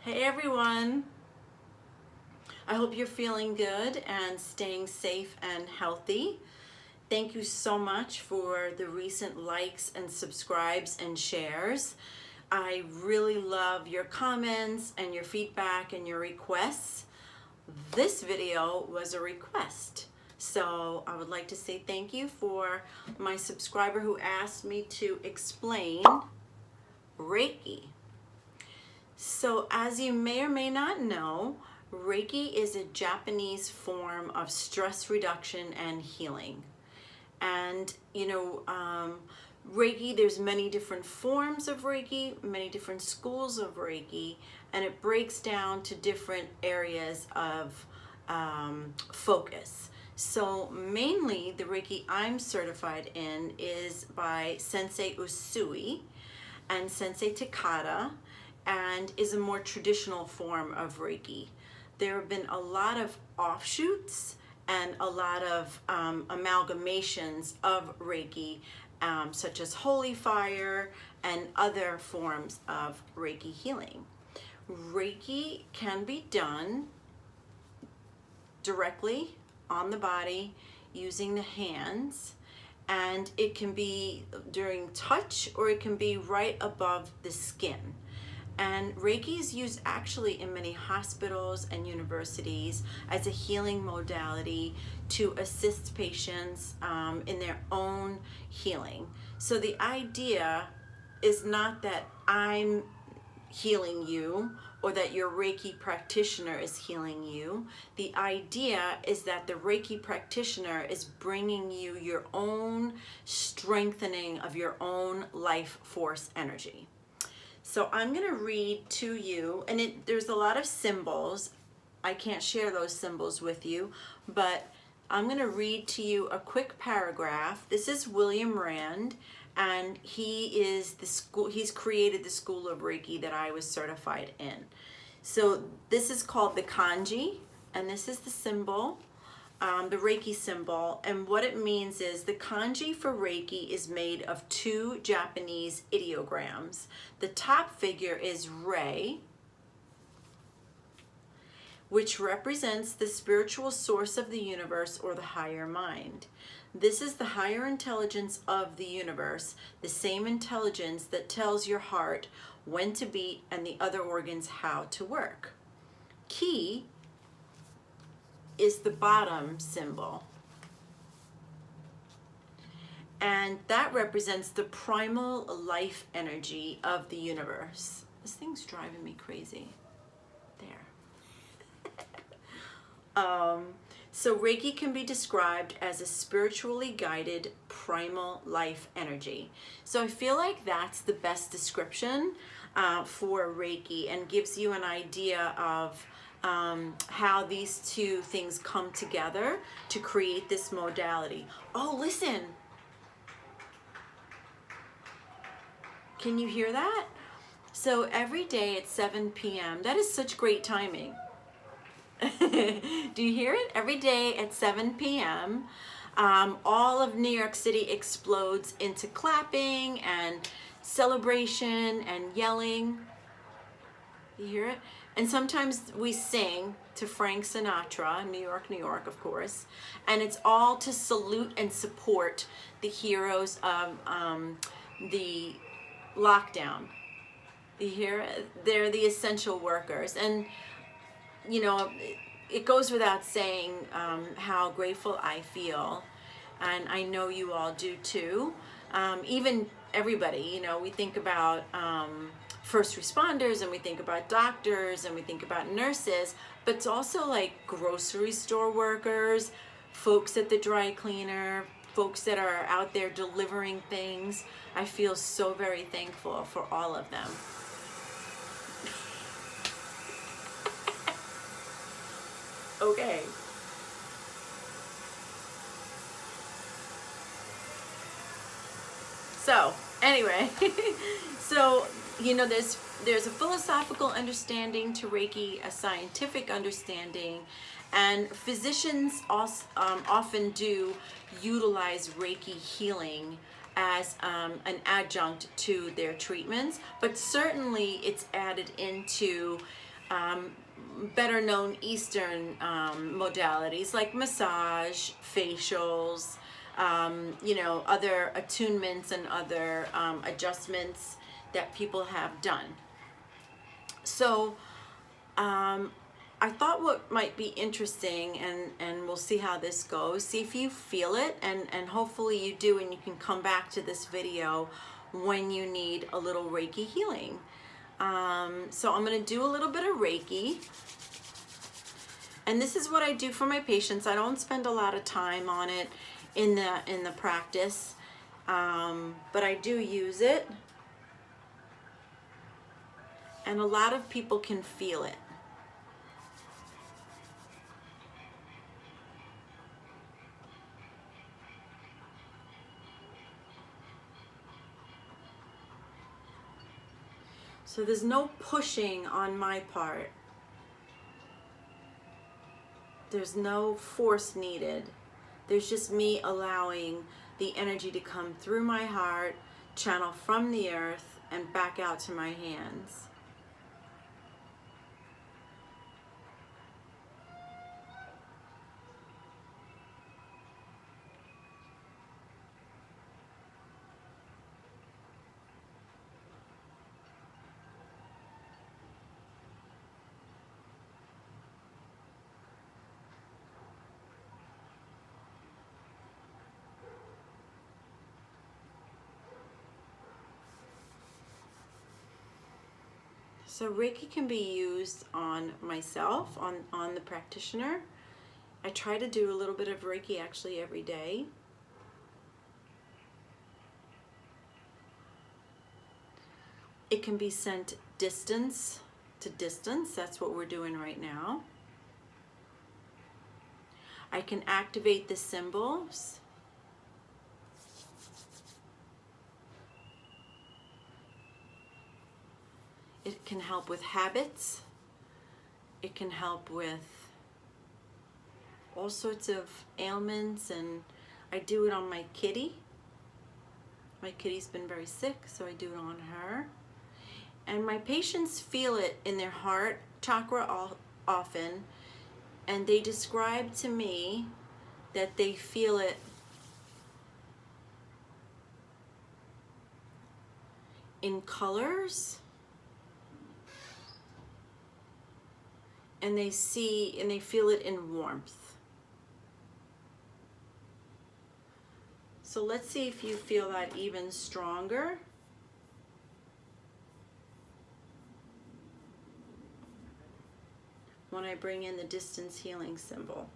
Hey everyone, I hope you're feeling good and staying safe and healthy. Thank you so much for the recent likes and subscribes and shares. I really love your comments and your feedback and your requests. This video was a request, so I would like to say thank you for my subscriber who asked me to explain Reiki. So as you may or may not know, Reiki is a Japanese form of stress reduction and healing. And Reiki, there's many different forms of Reiki, many different schools of Reiki, and it breaks down to different areas of focus. So mainly the Reiki I'm certified in is by Sensei Usui and Sensei Takada, and is a more traditional form of Reiki. There have been a lot of offshoots and a lot of amalgamations of Reiki, such as holy fire and other forms of Reiki healing. Reiki can be done directly on the body using the hands, and it can be during touch or it can be right above the skin. And Reiki is used actually in many hospitals and universities as a healing modality to assist patients in their own healing. So the idea is not that I'm healing you or that your Reiki practitioner is healing you. The idea is that the Reiki practitioner is bringing you your own strengthening of your own life force energy. So I'm going to read to you, and there's a lot of symbols. I can't share those symbols with you, but I'm going to read to you a quick paragraph. This is William Rand, and he's created the school of Reiki that I was certified in. So this is called the kanji, and this is the symbol. The Reiki symbol, and what it means is the kanji for Reiki is made of two Japanese ideograms. The top figure is Rei, which represents the spiritual source of the universe or the higher mind. This is the higher intelligence of the universe, the same intelligence that tells your heart when to beat and the other organs how to work. Ki is the bottom symbol, and that represents the primal life energy of the universe. This thing's driving me crazy. There. So Reiki can be described as a spiritually guided primal life energy. So I feel like that's the best description for Reiki, and gives you an idea of how these two things come together to create this modality. Oh, listen. Can you hear that? So every day at 7 p.m., that is such great timing. Do you hear it? Every day at 7 p.m., all of New York City explodes into clapping and celebration and yelling. You hear it? And sometimes we sing to Frank Sinatra, New York, New York, of course. And it's all to salute and support the heroes of the lockdown. You hear it? They're the essential workers. And, it goes without saying how grateful I feel. And I know you all do too. Even everybody, we think about first responders, and we think about doctors, and we think about nurses, but it's also like grocery store workers, folks at the dry cleaner, folks that are out there delivering things. I feel so very thankful for all of them. Okay. So anyway, there's a philosophical understanding to Reiki, a scientific understanding, and physicians also, often do utilize Reiki healing as an adjunct to their treatments, but certainly it's added into better known Eastern modalities like massage, facials, you know, other attunements and other adjustments that people have done. So I thought what might be interesting, and we'll see how this goes, see if you feel it, and hopefully you do, and you can come back to this video when you need a little Reiki healing. So I'm going to do a little bit of Reiki, and this is what I do for my patients. I don't spend a lot of time on it in the practice, but I do use it, and a lot of people can feel it. So there's no pushing on my part. There's no force needed. There's just me allowing the energy to come through my heart, channel from the earth, and back out to my hands. So Reiki can be used on myself, on the practitioner. I try to do a little bit of Reiki actually every day. It can be sent distance to distance. That's what we're doing right now. I can activate the symbols. It can help with habits. It can help with all sorts of ailments, and I do it on my kitty. My kitty's been very sick, so I do it on her. And my patients feel it in their heart chakra often, and they describe to me that they feel it in colors, and they feel it in warmth. So let's see if you feel that even stronger. When I bring in the distance healing symbol.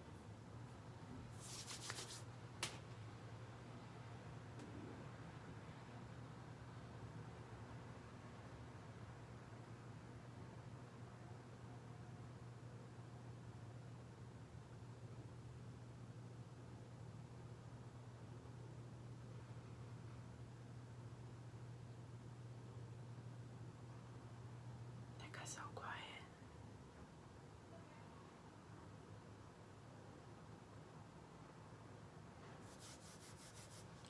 That got so quiet.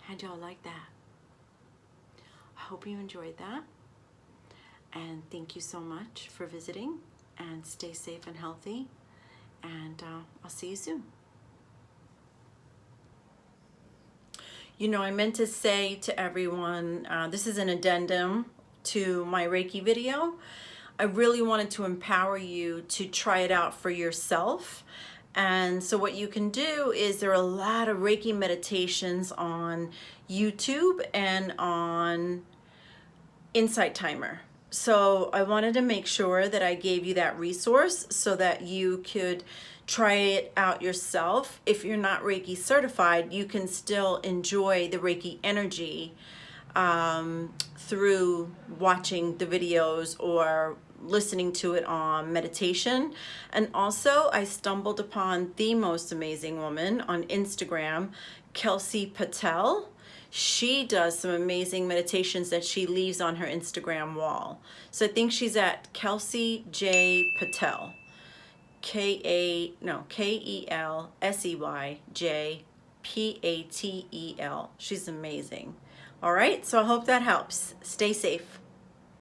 How'd y'all like that? I hope you enjoyed that. And thank you so much for visiting. And stay safe and healthy. And I'll see you soon. You know, I meant to say to everyone, this is an addendum to my Reiki video. I really wanted to empower you to try it out for yourself. And so what you can do is, there are a lot of Reiki meditations on YouTube and on Insight Timer. So I wanted to make sure that I gave you that resource so that you could try it out yourself. If you're not Reiki certified, you can still enjoy the Reiki energy through watching the videos or listening to it on meditation. And also, I stumbled upon the most amazing woman on Instagram, Kelsey Patel. She does some amazing meditations that she leaves on her Instagram wall. So I think she's at Kelsey J Patel. K-E-L-S-E-Y-J-P-A-T-E-L. She's amazing. All right, so I hope that helps. Stay safe.